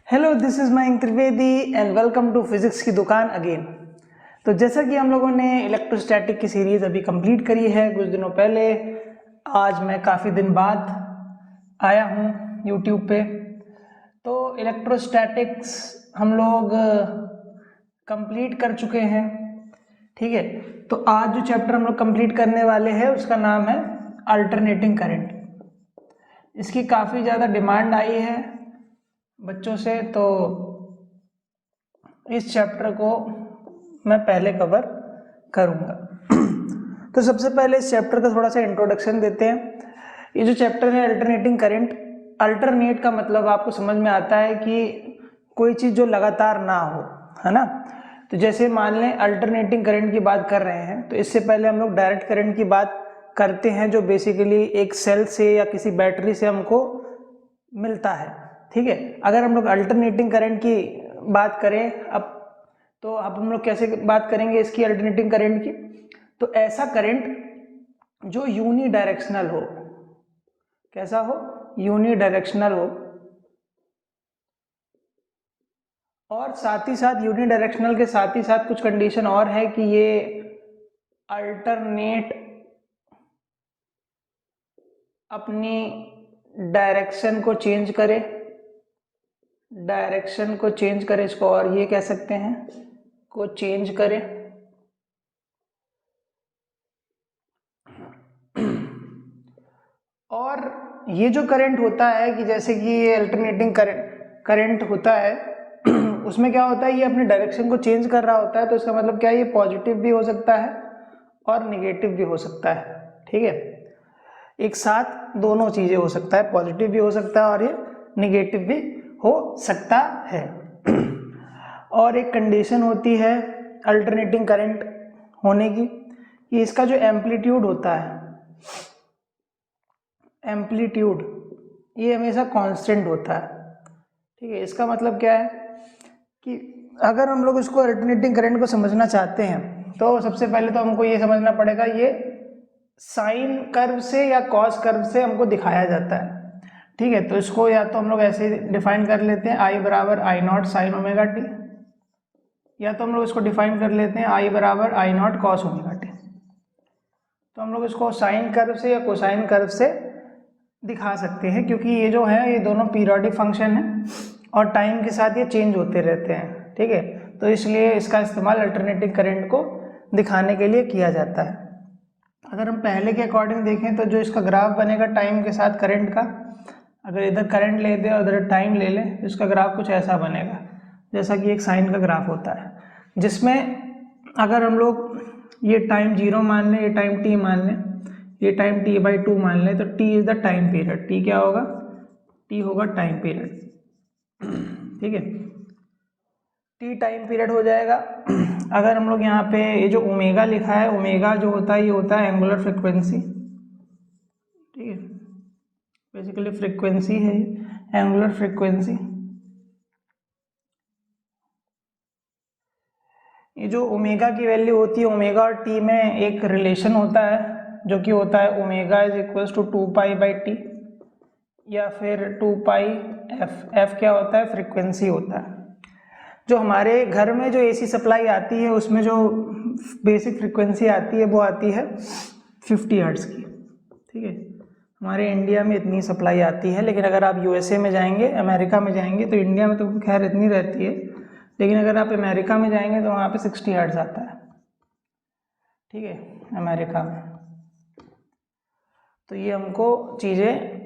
Hello, this is Mayank Trivedi and welcome to physics की दुकान again. तो जैसा कि हम लोगों ने इलेक्ट्रोस्टैटिक की सीरीज़ अभी कंप्लीट करी है कुछ दिनों पहले, आज मैं काफ़ी दिन बाद आया हूँ यूट्यूब पे। तो इलेक्ट्रोस्टैटिक्स हम लोग कंप्लीट कर चुके हैं, ठीक है। तो आज जो चैप्टर हम लोग कंप्लीट करने वाले हैं उसका नाम है अल्टरनेटिंग करंट। इसकी काफ़ी ज़्यादा डिमांड आई है बच्चों से, तो इस चैप्टर को मैं पहले कवर करूँगा। तो सबसे पहले इस चैप्टर का थोड़ा सा इंट्रोडक्शन देते हैं। ये जो चैप्टर है अल्टरनेटिंग करंट, अल्टरनेट का मतलब आपको समझ में आता है कि कोई चीज़ जो लगातार ना हो, है ना। तो जैसे मान लें अल्टरनेटिंग करंट की बात कर रहे हैं, तो इससे पहले हम लोग डायरेक्ट करंट की बात करते हैं जो बेसिकली एक सेल से या किसी बैटरी से हमको मिलता है, ठीक है। अगर हम लोग अल्टरनेटिंग करंट की बात करें तो हम लोग कैसे बात करेंगे इसकी अल्टरनेटिंग करंट की। तो ऐसा करंट जो यूनी डायरेक्शनल हो, कैसा हो, यूनी डायरेक्शनल हो, और साथ ही साथ यूनी डायरेक्शनल के साथ ही साथ कुछ कंडीशन और है कि ये अल्टरनेट अपनी डायरेक्शन को चेंज करे, डायरेक्शन को चेंज करे, इसको और ये कह सकते हैं को चेंज करे। और ये जो करंट होता है कि जैसे कि ये अल्टरनेटिंग करंट होता है उसमें क्या होता है, ये अपनी डायरेक्शन को चेंज कर रहा होता है। तो इसका मतलब क्या है, ये पॉजिटिव भी हो सकता है और निगेटिव भी हो सकता है, ठीक है। एक साथ दोनों चीज़ें हो सकता है, पॉजिटिव भी हो सकता है और ये निगेटिव भी हो सकता है। और एक कंडीशन होती है अल्टरनेटिंग करंट होने की कि इसका जो एम्पलीट्यूड होता है, एम्पलीट्यूड ये हमेशा कांस्टेंट होता है, ठीक है। इसका मतलब क्या है कि अगर हम लोग इसको अल्टरनेटिंग करंट को समझना चाहते हैं तो सबसे पहले तो हमको ये समझना पड़ेगा ये साइन कर्व से या कॉस कर्व से हमको दिखाया जाता है, ठीक है। तो इसको या तो हम लोग ऐसे डिफाइन कर लेते हैं I बराबर आई नॉट साइन ओमेगा टी, या तो हम लोग इसको डिफाइन कर लेते हैं I बराबर आई नॉट कॉस ओमेगा टी। तो हम लोग इसको साइन कर्व से या कोसाइन कर्व से दिखा सकते हैं, क्योंकि ये जो है ये दोनों पीरियोडिक फंक्शन है और टाइम के साथ ये चेंज होते रहते हैं, ठीक है। तो इसलिए इसका इस्तेमाल अल्टरनेटिंग करंट को दिखाने के लिए किया जाता है। अगर हम पहले के अकॉर्डिंग देखें तो जो इसका ग्राफ बनेगा टाइम के साथ करंट का, अगर इधर करंट ले दें और इधर टाइम ले लें तो इसका ग्राफ कुछ ऐसा बनेगा जैसा कि एक साइन का ग्राफ होता है, जिसमें अगर हम लोग ये टाइम 0 मान लें, ये टाइम t मान लें, ये टाइम t/2 मान लें, तो t is the time period. t क्या होगा, t होगा टाइम पीरियड, ठीक है। t टाइम पीरियड हो जाएगा। अगर हम लोग यहाँ पे ये जो ओमेगा लिखा है, ओमेगा जो होता है ये होता है एंगुलर फ्रिक्वेंसी, ठीक है। बेसिकली फ्रिक्वेंसी है एंगुलर फ्रिक्वेंसी। ये जो ओमेगा की वैल्यू होती है, ओमेगा और टी में एक रिलेशन होता है जो कि होता है omega is equals to 2π/t या फिर 2πf। एफ क्या होता है, फ्रिक्वेंसी होता है। जो हमारे घर में जो एसी सप्लाई आती है उसमें जो बेसिक फ्रिक्वेंसी आती है वो आती है 50 हर्ट्ज़ की, ठीक है। हमारे इंडिया में इतनी सप्लाई आती है, लेकिन अगर आप यूएसए में जाएंगे, अमेरिका में जाएंगे, तो इंडिया में तो खैर इतनी रहती है, लेकिन अगर आप अमेरिका में जाएंगे तो वहाँ पे 60 हर्ट्ज़ आता है, ठीक है, अमेरिका में। तो ये हमको चीज़ें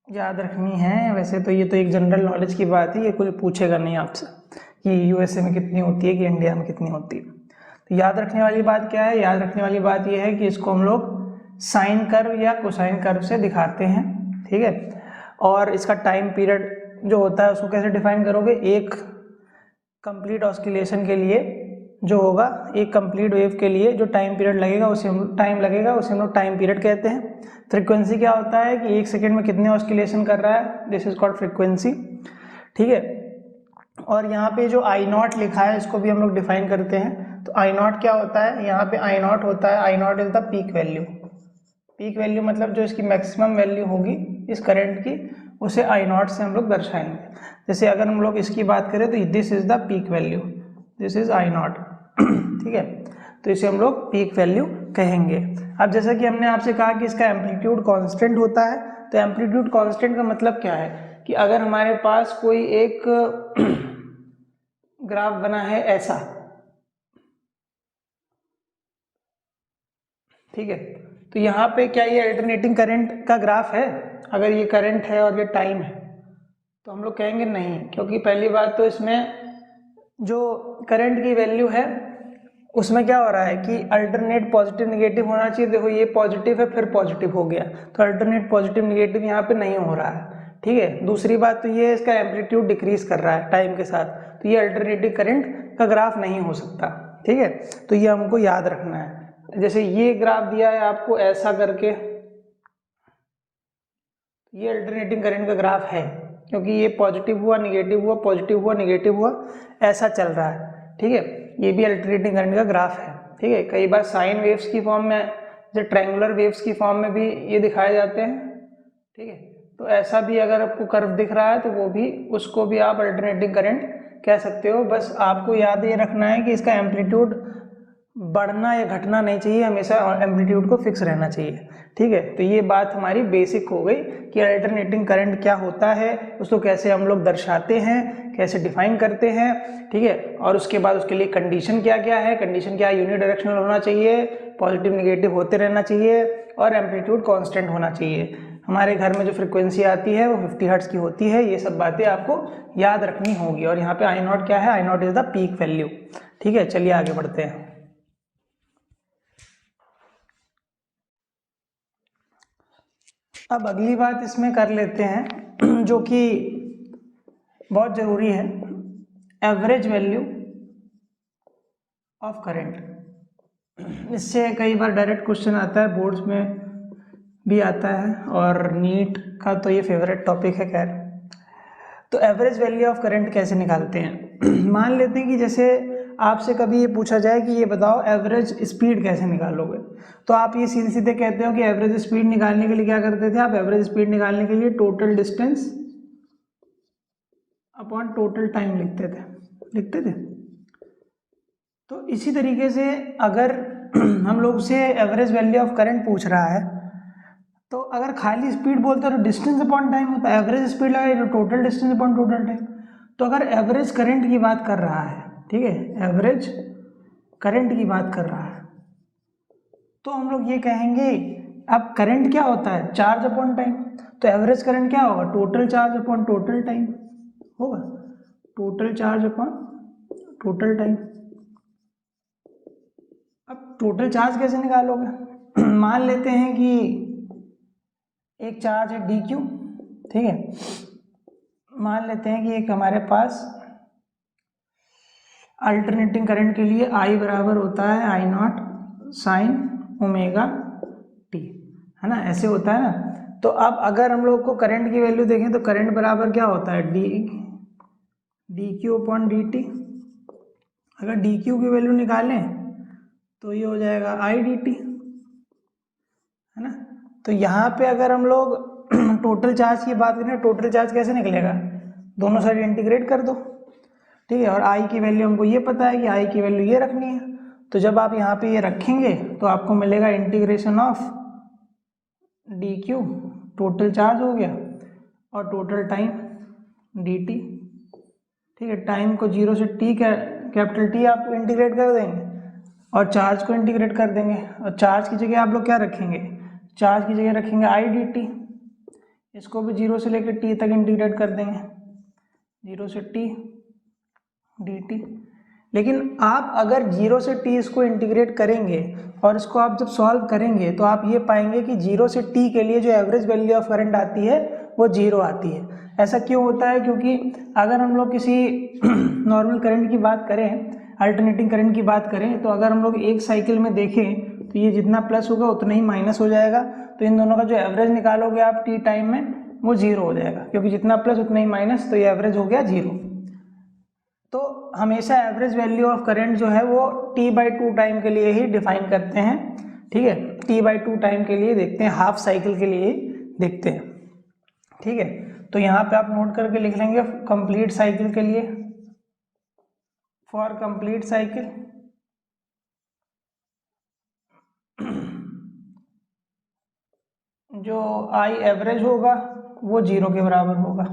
याद रखनी है। वैसे तो ये तो एक जनरल नॉलेज की बात है, ये कोई पूछेगा नहीं आपसे कि यूएसए में कितनी होती है कि इंडिया में कितनी होती है। तो याद रखने वाली बात क्या है, याद रखने वाली बात ये है कि इसको हम लोग साइन कर्व या कोसाइन कर्व से दिखाते हैं, ठीक है। और इसका टाइम पीरियड जो होता है उसको कैसे डिफाइन करोगे, एक कंप्लीट ऑस्किलेशन के लिए जो होगा, एक कंप्लीट वेव के लिए जो टाइम पीरियड लगेगा उसे हम लोग टाइम पीरियड कहते हैं। फ्रीक्वेंसी क्या होता है कि एक सेकेंड में कितने ऑस्किलेशन कर रहा है, दिस इज कॉल्ड फ्रीक्वेंसी, ठीक है। और यहाँ पे जो आई नॉट लिखा है इसको भी हम लोग डिफाइन करते हैं। तो आई नॉट क्या होता है, यहाँ पे आई नॉट होता है, I nought is the peak value. Peak value मतलब जो इसकी मैक्सिमम वैल्यू होगी इस करंट की, उसे आई नॉट से हम लोग दर्शाएंगे। जैसे अगर हम लोग इसकी बात करें तो this is the peak value, this is I not, ठीक है, तो इसे हम लोग पीक वैल्यू कहेंगे। अब जैसा कि हमने आपसे कहा कि इसका एम्पलीट्यूड कांस्टेंट होता है, तो एम्पलीट्यूड कांस्टेंट का मतलब क्या है कि अगर हमारे पास कोई एक ग्राफ बना है ऐसा, ठीक है, तो यहाँ पे क्या ये अल्टरनेटिंग करंट का ग्राफ है? अगर ये करंट है और ये टाइम है तो हम लोग कहेंगे नहीं, क्योंकि पहली बात तो इसमें जो करंट की वैल्यू है उसमें क्या हो रहा है कि अल्टरनेट पॉजिटिव निगेटिव होना चाहिए। देखो ये पॉजिटिव है फिर पॉजिटिव हो गया, तो अल्टरनेट पॉजिटिव निगेटिव यहाँ पे नहीं हो रहा है, ठीक है। दूसरी बात तो ये इसका एम्पलीट्यूड डिक्रीज कर रहा है टाइम के साथ, तो ये अल्टरनेटिव करंट का ग्राफ नहीं हो सकता, ठीक है। तो ये हमको याद रखना है। जैसे ये ग्राफ दिया है आपको ऐसा करके, ये अल्टरनेटिंग करंट का ग्राफ है, क्योंकि ये पॉजिटिव हुआ निगेटिव हुआ पॉजिटिव हुआ निगेटिव हुआ ऐसा चल रहा है, ठीक है। ये भी अल्टरनेटिंग करंट का ग्राफ है, ठीक है। कई बार साइन वेव्स की फॉर्म में, जैसे ट्रायंगुलर वेव्स की फॉर्म में भी ये दिखाए जाते हैं, ठीक है। तो ऐसा भी अगर आपको कर्व दिख रहा है तो वो भी, उसको भी आप अल्टरनेटिंग करंट कह सकते हो। बस आपको याद ये रखना है कि इसका एम्पलीट्यूड बढ़ना या घटना नहीं चाहिए, हमेशा एम्पलीट्यूड को फिक्स रहना चाहिए, ठीक है। तो ये बात हमारी बेसिक हो गई कि अल्टरनेटिंग करंट क्या होता है, उसको कैसे हम लोग दर्शाते हैं, कैसे डिफाइन करते हैं, ठीक है। और उसके बाद उसके लिए कंडीशन क्या क्या है, कंडीशन क्या है, यूनि डायरेक्शनल होना चाहिए, पॉजिटिव निगेटिव होते रहना चाहिए और एम्पलीट्यूड कांस्टेंट होना चाहिए। हमारे घर में जो फ्रीक्वेंसी आती है वो 50 हर्ट्ज की होती है। ये सब बातें आपको याद रखनी होगी। और यहाँ पे आई नॉट क्या है, I nought is the peak value, ठीक है। चलिए आगे बढ़ते हैं। अब अगली बात इसमें कर लेते हैं जो कि बहुत ज़रूरी है, एवरेज वैल्यू ऑफ करंट। इससे कई बार डायरेक्ट क्वेश्चन आता है, बोर्ड्स में भी आता है और नीट का तो ये फेवरेट टॉपिक है। खैर, तो एवरेज वैल्यू ऑफ करंट कैसे निकालते हैं? मान लेते हैं कि जैसे आपसे कभी ये पूछा जाए कि ये बताओ एवरेज स्पीड कैसे निकालोगे, तो आप ये सीधे सीधे कहते हो कि एवरेज स्पीड निकालने के लिए क्या करते थे आप, एवरेज स्पीड निकालने के लिए total distance upon total time लिखते थे। तो इसी तरीके से अगर हम लोग से एवरेज वैल्यू ऑफ करंट पूछ रहा है, तो अगर खाली स्पीड बोलते हैं तो डिस्टेंस अपॉन टाइम होता है, एवरेज स्पीड लगाए तो total distance upon total time. तो अगर एवरेज करंट की बात कर रहा है, ठीक है, एवरेज करंट की बात कर रहा है, तो हम लोग ये कहेंगे, अब करंट क्या होता है, चार्ज अपॉन टाइम, तो एवरेज करंट क्या होगा, total charge upon total time होगा, total charge upon total time. अब टोटल चार्ज कैसे निकालोगे? मान लेते हैं कि एक चार्ज है डी क्यू, ठीक है। मान लेते हैं कि एक हमारे पास अल्टरनेटिंग करंट के लिए आई बराबर होता है I nought sine omega T, है ना, ऐसे होता है ना। तो अब अगर हम लोग को करंट की वैल्यू देखें तो करंट बराबर क्या होता है, D Q upon D T. अगर डी क्यू की वैल्यू निकालें तो ये हो जाएगा आई डी टी, है ना। तो यहाँ पे अगर हम लोग टोटल चार्ज की बात करें, टोटल चार्ज कैसे निकलेगा, दोनों साइड इंटीग्रेट कर दो, ठीक है। और आई की वैल्यू हमको ये पता है कि आई की वैल्यू ये रखनी है, तो जब आप यहाँ पे ये रखेंगे तो आपको मिलेगा integration of D Q, total charge हो गया, और टोटल टाइम डी टी, ठीक है। टाइम को 0 से टी कैपिटल टी आप इंटीग्रेट कर देंगे और चार्ज को इंटीग्रेट कर देंगे, और चार्ज की जगह आप लोग क्या रखेंगे, चार्ज की जगह रखेंगे आई डी टी, इसको भी 0 से लेकर टी तक इंटीग्रेट कर देंगे, 0 से टी डी टी। लेकिन आप अगर 0 से t इसको इंटीग्रेट करेंगे और इसको आप जब सॉल्व करेंगे तो आप ये पाएंगे कि 0 से t के लिए जो एवरेज वैल्यू ऑफ करंट आती है वो 0 आती है। ऐसा क्यों होता है, क्योंकि अगर हम लोग किसी नॉर्मल करंट की बात करें, अल्टरनेटिंग करंट की बात करें, तो अगर हम लोग एक साइकिल में देखें तो ये जितना प्लस होगा उतना ही माइनस हो जाएगा, तो इन दोनों का जो एवरेज निकालोगे आप t टाइम में वो 0 हो जाएगा, क्योंकि जितना प्लस उतना ही माइनस, तो ये एवरेज हो गया 0। तो हमेशा एवरेज वैल्यू ऑफ करंट जो है वो t/2 टाइम के लिए ही डिफाइन करते हैं, ठीक है, t/2 टाइम के लिए देखते हैं, हाफ साइकिल के लिए देखते हैं, ठीक है। तो यहाँ पे आप नोट करके लिख लेंगे कंप्लीट साइकिल के लिए, फॉर कंप्लीट साइकिल जो आई एवरेज होगा वो 0 के बराबर होगा।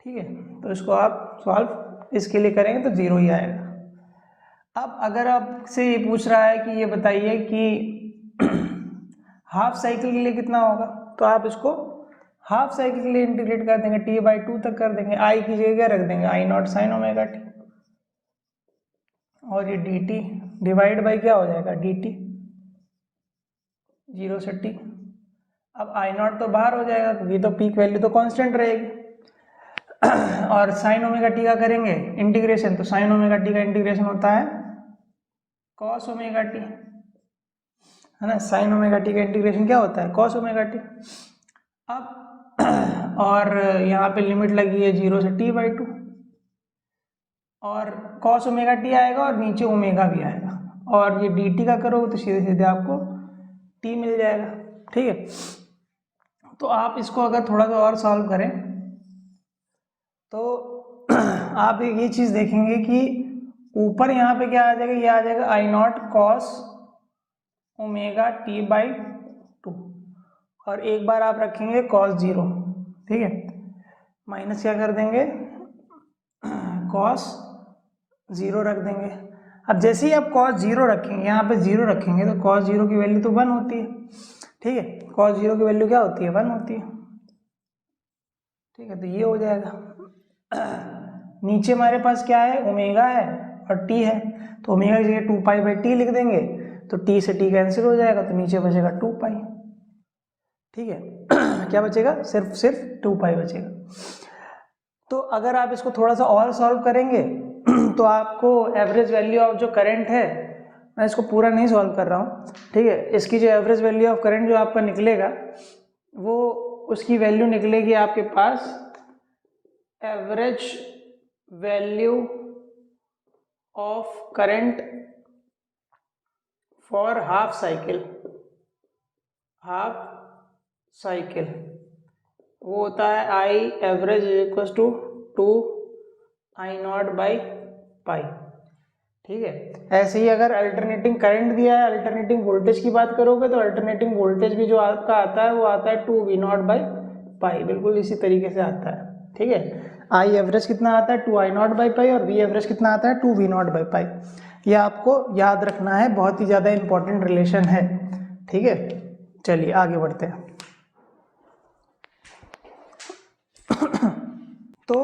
ठीक है, तो इसको आप सॉल्व इसके लिए करेंगे तो 0 ही आएगा। अब अगर आपसे ये पूछ रहा है कि ये बताइए कि हाफ साइकिल के लिए कितना होगा, तो आप इसको हाफ साइकिल के लिए इंटीग्रेट कर देंगे, t/2 तक कर देंगे, आई की जगह रख देंगे I0 sin ओमेगा t, और ये dt डिवाइड बाई क्या हो जाएगा dt 0 से t। अब I0 तो बाहर हो जाएगा क्योंकि तो पीक वैल्यू तो कांस्टेंट रहेगी, और साइन ओमेगा टी का करेंगे इंटीग्रेशन, तो साइन ओमेगा टी का इंटीग्रेशन होता है कॉस ओमेगा टी, है ना। साइन ओमेगा टी का इंटीग्रेशन क्या होता है कॉस ओमेगा टी। अब और यहाँ पे लिमिट लगी है 0 से t/2, और कॉस ओमेगा टी आएगा और नीचे ओमेगा भी आएगा, और ये dt का करोगे तो सीधे सीधे आपको t मिल जाएगा। ठीक है, तो आप इसको अगर थोड़ा सा और सॉल्व करें तो आप ये चीज़ देखेंगे कि ऊपर यहाँ पे क्या आ जाएगा, ये आ जाएगा I0 cos ओमेगा t/2, और एक बार आप रखेंगे cos 0, ठीक है, माइनस क्या कर देंगे cos 0 रख देंगे। अब जैसे ही आप cos 0 रखेंगे, यहाँ पे 0 रखेंगे तो cos 0 की वैल्यू तो 1 होती है। ठीक है, cos 0 की वैल्यू क्या होती है 1 होती है। ठीक है, तो ये हो जाएगा। नीचे हमारे पास क्या है ओमेगा है और t है, तो ओमेगा की जगह 2π/t लिख देंगे, तो t से t कैंसिल हो जाएगा, तो नीचे बचेगा 2π। ठीक है, क्या बचेगा सिर्फ 2π बचेगा। तो अगर आप इसको थोड़ा सा और सॉल्व करेंगे तो आपको एवरेज वैल्यू ऑफ जो करंट है, मैं इसको पूरा नहीं सॉल्व कर रहा हूँ, ठीक है, इसकी जो एवरेज वैल्यू ऑफ करंट जो आपका निकलेगा वो उसकी वैल्यू निकलेगी आपके पास average value of current for half cycle वो होता है I average equals to 2I0/π। ठीक है, ऐसे ही अगर अल्टरनेटिंग करंट दिया है, अल्टरनेटिंग वोल्टेज की बात करोगे तो अल्टरनेटिंग वोल्टेज भी जो आपका आता है वो आता है 2V0/π, बिल्कुल इसी तरीके से आता है। ठीक है, I एवरेज कितना आता है 2I0/π और V एवरेज कितना आता है 2V0/π। ये आपको याद रखना है, बहुत ही ज़्यादा इंपॉर्टेंट रिलेशन है। ठीक है, चलिए आगे बढ़ते हैं। तो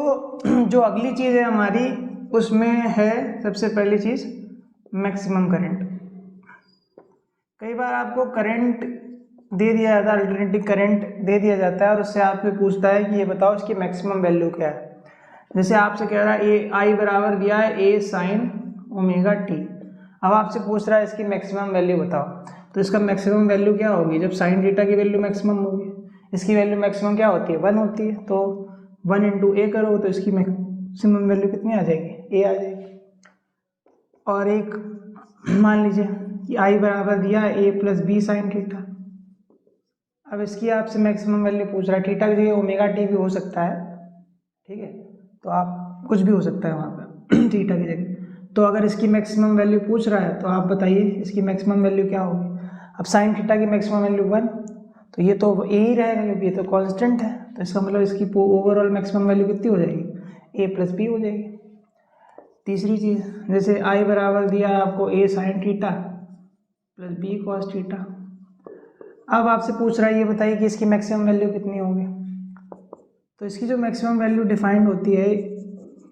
जो अगली चीज़ है हमारी उसमें है सबसे पहली चीज़ मैक्सिमम करंट। कई बार आपको करंट दे दिया जाता है, अल्टरनेटिंग करंट दे दिया जाता है और उससे आपसे पूछता है कि ये बताओ इसकी मैक्सिमम वैल्यू क्या है। जैसे आपसे कह रहा है आई बराबर दिया है A sin ओमेगा t, अब आपसे पूछ रहा है इसकी मैक्सिमम वैल्यू बताओ, तो इसका मैक्सिमम वैल्यू क्या होगी जब साइन थीटा की वैल्यू मैक्सिमम होगी, इसकी वैल्यू मैक्सिमम क्या होती है 1 होती है, तो 1 × a करो तो इसकी मैक्सिमम वैल्यू कितनी आ जाएगी a आ जाएगी। और एक मान लीजिए कि आई बराबर दिया है a + b sin थीटा, अब इसकी आपसे मैक्सिमम वैल्यू पूछ रहा है, थीटा की जगह ओमेगा टी भी हो सकता है, ठीक है, तो आप कुछ भी हो सकता है वहाँ पे थीटा की जगह। तो अगर इसकी मैक्सिमम वैल्यू पूछ रहा है तो आप बताइए इसकी मैक्सिमम वैल्यू क्या होगी। अब साइन थीटा की मैक्सिमम वैल्यू 1, तो ये तो ए ही रहेगा क्योंकि ये तो कांस्टेंट है, तो इसका मतलब इसकी ओवरऑल मैक्सिमम वैल्यू कितनी हो जाएगी a + b हो जाएगी। तीसरी चीज़, जैसे आई बराबर दिया है आपको a sin theta + b cos theta, अब आपसे पूछ रहा है ये बताइए कि इसकी मैक्सिमम वैल्यू कितनी होगी। तो इसकी जो मैक्सिमम वैल्यू डिफाइंड होती है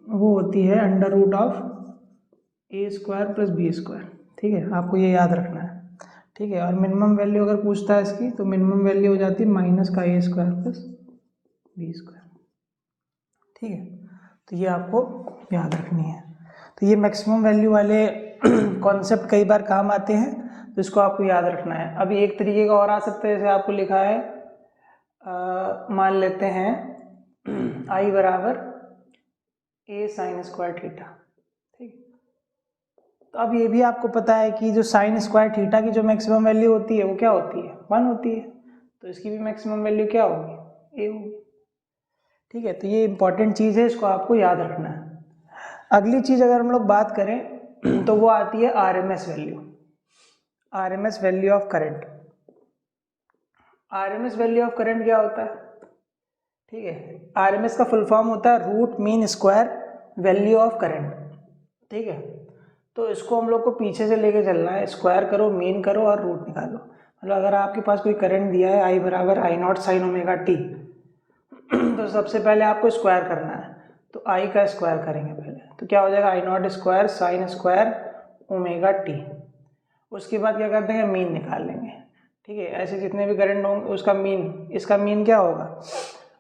वो होती है √a² + b²। ठीक है, आपको ये याद रखना है। ठीक है, और मिनिमम वैल्यू अगर पूछता है इसकी तो मिनिमम वैल्यू हो जाती है -a² + b²। ठीक है, तो ये आपको याद रखनी है। तो ये मैक्सिमम वैल्यू वाले कॉन्सेप्ट कई बार काम आते हैं, तो इसको आपको याद रखना है। अभी एक तरीके का और आ सकता है, जैसे आपको लिखा है मान लेते हैं आई बराबर a sin² थीटा। ठीक, तो अब ये भी आपको पता है कि जो sin² थीटा की जो मैक्सिमम वैल्यू होती है वो क्या होती है 1 होती है, तो इसकी भी मैक्सिमम वैल्यू क्या होगी a होगी। ठीक है, तो ये इंपॉर्टेंट चीज़ है, इसको आपको याद रखना है। अगली चीज़ अगर हम लोग बात करें तो वो आती है RMS value, RMS value of current. RMS value of current क्या होता है? ठीक है, आरएमएस का फुल फॉर्म होता है root mean square value of current. ठीक है, तो इसको हम लोग को पीछे से लेके चलना है, स्क्वायर करो, मीन करो और रूट निकालो। मतलब अगर आपके पास कोई करंट दिया है I बराबर आई नॉट साइन ओमेगा टी, तो सबसे पहले आपको स्क्वायर करना है, तो I का स्क्वायर करेंगे पहले, तो क्या हो जाएगा I nought square sine square omega T. उसके बाद क्या कर देंगे, मीन निकाल लेंगे। ठीक है, ऐसे जितने भी करंट होंगे उसका मीन, इसका मीन क्या होगा,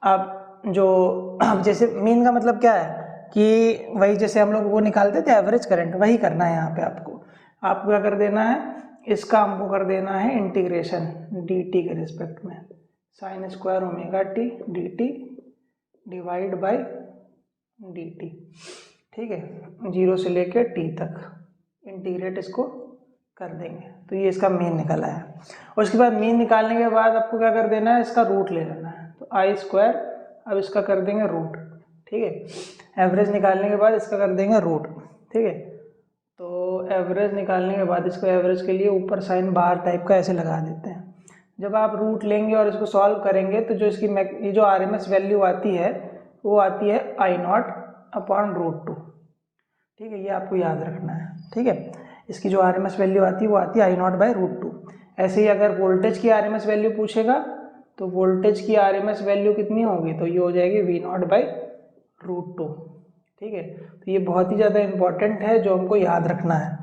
अब जैसे मीन का मतलब क्या है कि वही जैसे हम लोग वो निकालते थे एवरेज करंट, वही करना है यहाँ पे आपको। आपको क्या कर देना है, इसका हमको कर देना है इंटीग्रेशन डी टी के रिस्पेक्ट में, sign square omega T D T divide by D T. ठीक है, 0 से लेके टी तक इंटीग्रेट इसको कर देंगे, तो ये इसका मीन निकला है। उसके बाद मीन निकालने के बाद आपको क्या कर देना है, इसका रूट ले लेना है, तो आई स्क्वायर, अब इसका कर देंगे रूट। ठीक है, एवरेज निकालने के बाद इसका कर देंगे रूट। ठीक है, तो एवरेज निकालने के बाद इसको एवरेज के लिए ऊपर साइन बार टाइप का ऐसे लगा देते हैं। जब आप रूट लेंगे और इसको सॉल्व करेंगे तो जो इसकी ये जो आरएमएस वैल्यू आती है वो आती है आई नॉट अपॉन रूट 2। ठीक है, ये आपको याद रखना है। ठीक है, इसकी जो आरएमएस वैल्यू आती है वो आती है आई नॉट बाई रूट 2। ऐसे ही अगर वोल्टेज की आरएमएस वैल्यू पूछेगा तो वोल्टेज की आरएमएस वैल्यू कितनी होगी, तो ये हो जाएगी वी नॉट बाई रूट 2। ठीक है, तो ये बहुत ही ज़्यादा इम्पॉर्टेंट है जो हमको याद रखना है।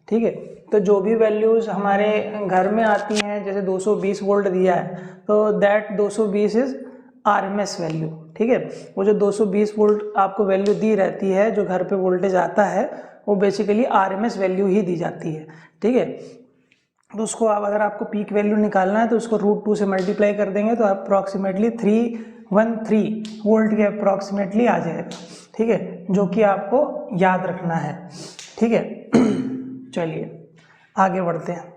ठीक है, तो जो भी वैल्यूज़ हमारे घर में आती हैं, जैसे 220 वोल्ट दिया है तो दैट 220 इज़ आरएमएस वैल्यू। ठीक है, वो जो 220 वोल्ट आपको वैल्यू दी रहती है, जो घर पे वोल्टेज आता है, वो बेसिकली आरएमएस वैल्यू ही दी जाती है। ठीक है, तो उसको आप अगर आपको पीक वैल्यू निकालना है तो उसको रूट 2 से मल्टीप्लाई कर देंगे तो अप्रॉक्सीमेटली 313 वोल्ट के अप्रॉक्सीमेटली आ जाएगा। ठीक है, जो कि आपको याद रखना है। ठीक है, चलिए आगे बढ़ते हैं।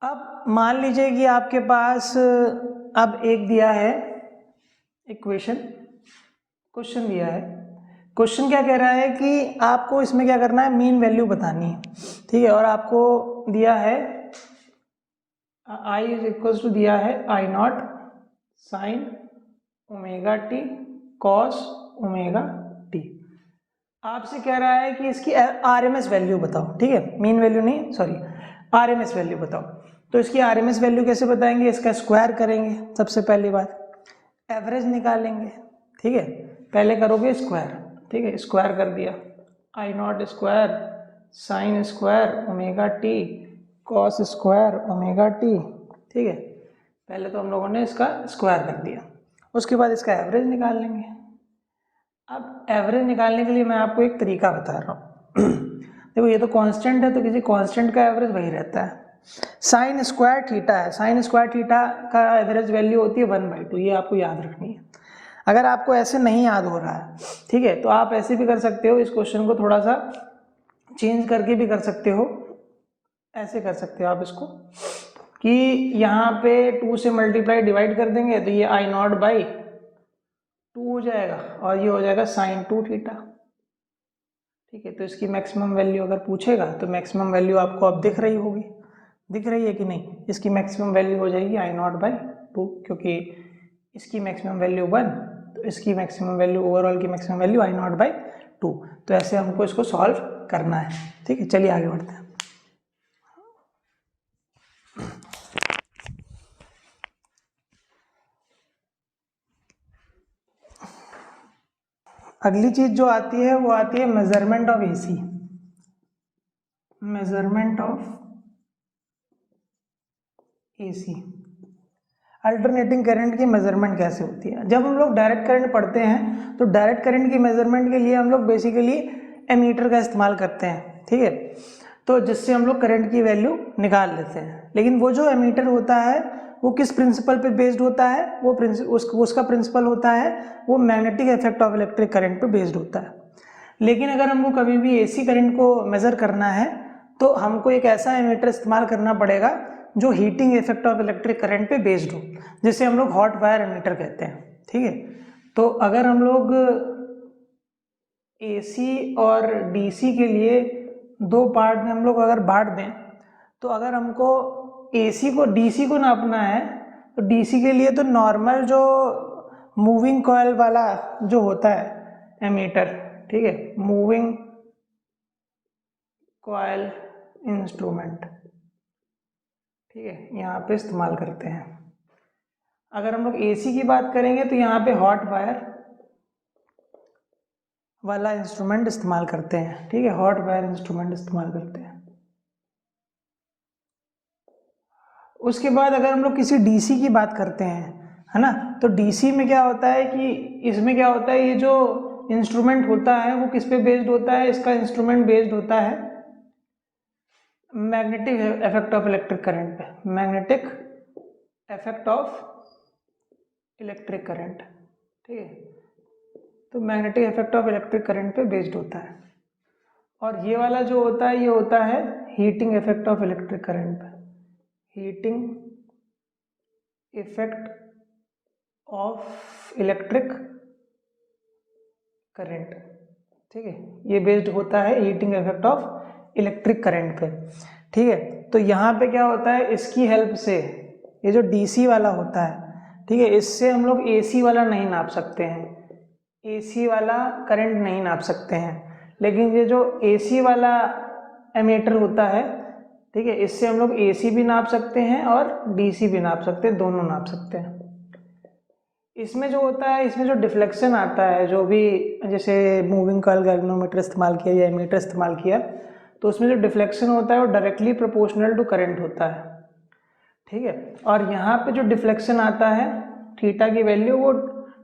अब मान लीजिए कि आपके पास अब एक दिया है क्वेश्चन दिया है। क्वेश्चन क्या कह रहा है कि आपको इसमें क्या करना है, मीन वैल्यू बतानी है। ठीक है, और आपको दिया है I इज इक्वल टू दिया है I nought sine omega T cos omega T. आपसे कह रहा है कि इसकी आरएमएस वैल्यू बताओ। ठीक है, मीन वैल्यू नहीं, सॉरी, आरएमएस वैल्यू बताओ। तो इसकी आरएमएस वैल्यू कैसे बताएंगे, इसका स्क्वायर करेंगे सबसे पहली बात, एवरेज निकालेंगे। ठीक है, पहले करोगे स्क्वायर। ठीक है, स्क्वायर कर दिया, I nought square sine square omega T cos square omega T. ठीक है, पहले तो हम लोगों ने इसका स्क्वायर कर दिया, उसके बाद इसका एवरेज निकाल लेंगे। अब एवरेज निकालने के लिए मैं आपको एक तरीका बता रहा हूँ। देखो, ये तो कांस्टेंट है, तो किसी कांस्टेंट का एवरेज वही रहता है। साइन स्क्वायर थीटा है, साइन स्क्वायर थीटा का एवरेज वैल्यू होती है 1/2, ये आपको याद रखनी है। अगर आपको ऐसे नहीं याद हो रहा है, ठीक है, तो आप ऐसे भी कर सकते हो, इस क्वेश्चन को थोड़ा सा चेंज करके भी कर सकते हो। ऐसे कर सकते हो आप इसको कि यहाँ पे 2 से मल्टीप्लाई डिवाइड कर देंगे तो ये आई नॉट बाई 2 हो जाएगा और ये हो जाएगा साइन 2 थीटा। ठीक है, तो इसकी मैक्सिमम वैल्यू अगर पूछेगा तो मैक्सिमम वैल्यू आपको अब दिख रही होगी, दिख रही है कि नहीं, इसकी मैक्सिमम वैल्यू हो जाएगी आई नॉट बाई 2, क्योंकि इसकी मैक्सिमम वैल्यू 1, तो इसकी मैक्सिमम वैल्यू, ओवरऑल की maximum value I not by 2। तो ऐसे हमको इसको सॉल्व करना है। ठीक है, चलिए आगे बढ़ते हैं। अगली चीज जो आती है वो आती है measurement of AC. Measurement of AC, alternating current की मेजरमेंट कैसे होती है। जब हम लोग डायरेक्ट करंट पढ़ते हैं तो डायरेक्ट करंट की मेजरमेंट के लिए हम लोग बेसिकली एमीटर का इस्तेमाल करते हैं। ठीक है, तो जिससे हम लोग करंट की वैल्यू निकाल लेते हैं। लेकिन वो जो एमीटर होता है वो किस प्रिंसिपल पे बेस्ड होता है, वो उसका प्रिंसिपल होता है वो magnetic effect of electric current पे बेस्ड होता है। लेकिन अगर हमको कभी भी एसी करंट को मेज़र करना है तो हमको एक ऐसा एमीटर इस्तेमाल करना पड़ेगा जो heating effect of electric current पे बेस्ड हो, जिसे हम लोग हॉट वायर एमीटर कहते हैं। ठीक है। तो अगर हम लोग AC और DC के लिए दो पार्ट में हम लोग अगर बांट दें, तो अगर हमको AC को DC को नापना है तो DC के लिए तो नॉर्मल जो मूविंग कॉइल वाला जो होता है एमीटर, ठीक है, मूविंग कॉइल इंस्ट्रूमेंट, ठीक है, यहाँ पे इस्तेमाल करते हैं। अगर हम लोग AC की बात करेंगे तो यहाँ पे हॉट वायर वाला इंस्ट्रूमेंट इस्तेमाल करते हैं, ठीक है, हॉट वायर इंस्ट्रूमेंट इस्तेमाल करते हैं। उसके बाद अगर हम लोग किसी DC की बात करते हैं, है ना, तो DC में क्या होता है कि इसमें क्या होता है, ये जो इंस्ट्रूमेंट होता है वो किस पे बेस्ड होता है, इसका इंस्ट्रूमेंट बेस्ड होता है magnetic effect of electric current पे, magnetic effect of electric current, ठीक है। तो magnetic effect of electric current पे बेस्ड होता है। और ये वाला जो होता है ये होता है heating effect of electric current पे, heating effect of electric current, ठीक है, ये बेस्ड होता है heating effect of electric current पे, ठीक है। तो यहाँ पे क्या होता है, इसकी हेल्प से ये जो DC वाला होता है, ठीक है, इससे हम लोग AC वाला नहीं नाप सकते हैं, AC वाला करंट नहीं नाप सकते हैं, लेकिन ये जो AC वाला एमीटर होता है, ठीक है, इससे हम लोग AC भी नाप सकते हैं और DC भी नाप सकते हैं, दोनों नाप सकते हैं। इसमें जो होता है, इसमें जो डिफ्लेक्शन आता है, जो भी जैसे मूविंग कॉइल गैल्वेनोमीटर इस्तेमाल किया या एमीटर इस्तेमाल किया, तो उसमें जो डिफ्लेक्शन होता है वो डायरेक्टली प्रोपोर्शनल टू करंट होता है, ठीक है। और यहाँ पे जो डिफ्लेक्शन आता है थीटा की वैल्यू वो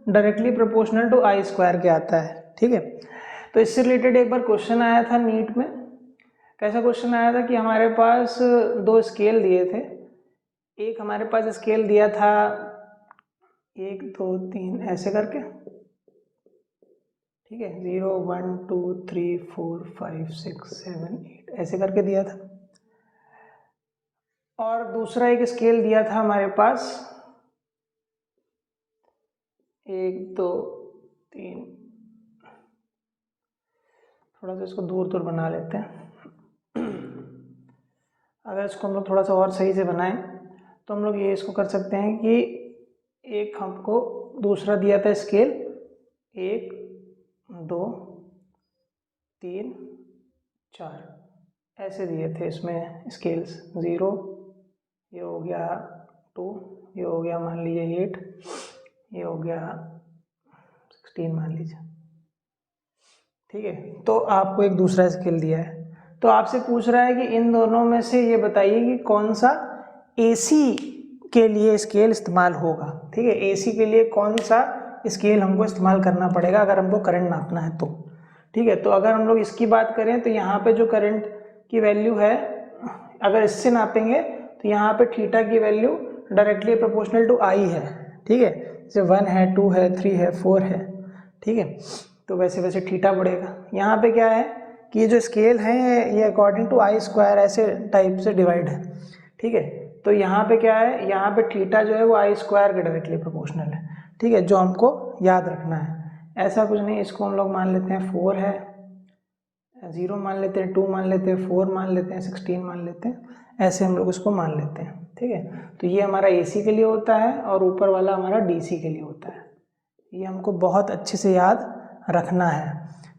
directly proportional to I square के आता है, ठीक है। तो इससे रिलेटेड एक बार क्वेश्चन आया था नीट में। कैसा क्वेश्चन आया था कि हमारे पास दो स्केल दिए थे, एक हमारे पास स्केल दिया था 1 2 3 ऐसे करके, ठीक है, 0 1 2 3 4 5 6 7 8 ऐसे करके दिया था। और दूसरा एक स्केल दिया था हमारे पास 1 2 3, थोड़ा सा इसको दूर दूर बना लेते हैं। अगर इसको हम लोग थोड़ा सा और सही से बनाएं तो हम लोग ये इसको कर सकते हैं कि एक हमको दूसरा दिया था स्केल 1 2 3 4 ऐसे दिए थे इसमें स्केल्स, 0 ये हो गया 2, ये हो गया मान लीजिए 8, ये हो गया 16 मान लीजिए, ठीक है। तो आपको एक दूसरा स्केल दिया है, तो आपसे पूछ रहा है कि इन दोनों में से ये बताइए कि कौन सा AC के लिए स्केल इस्तेमाल होगा, ठीक है, AC के लिए कौन सा स्केल हमको इस्तेमाल करना पड़ेगा अगर हमको करंट नापना है तो, ठीक है। तो अगर हम लोग इसकी बात करें तो यहाँ पे जो करंट की वैल्यू है अगर इससे नापेंगे तो यहाँ पे थीटा की value directly proportional to I है, ठीक है, जैसे 1 है 2 है 3 है 4 है, ठीक है, तो वैसे वैसे थीटा बढ़ेगा। यहाँ पे क्या है कि ये जो स्केल है ये अकॉर्डिंग टू I स्क्वायर ऐसे टाइप से डिवाइड है, ठीक है। तो यहाँ पे क्या है, यहाँ पे थीटा जो है वो I स्क्वायर के डायरेक्टली प्रोपोर्शनल है, ठीक है, जो हमको याद रखना है। ऐसा कुछ नहीं, इसको हम लोग मान लेते हैं 4 है, 0 मान लेते हैं, 2 मान लेते हैं, 4 मान लेते हैं, 16 मान लेते हैं, ऐसे हम लोग इसको मान लेते हैं, ठीक है। तो ये हमारा AC के लिए होता है और ऊपर वाला हमारा DC के लिए होता है। ये हमको बहुत अच्छे से याद रखना है,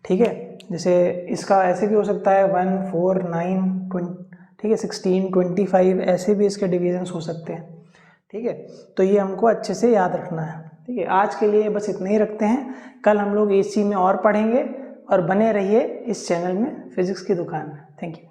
ठीक है। जैसे इसका ऐसे भी हो सकता है 1 4 9 20, ठीक है, 16 25 ऐसे भी इसके डिविजन्स हो सकते हैं, ठीक है। तो ये हमको अच्छे से याद रखना है, ठीक है। आज के लिए बस इतना ही रखते हैं, कल हम लोग AC में और पढ़ेंगे और बने रहिए इस चैनल में फिजिक्स की दुकान में। Thank you.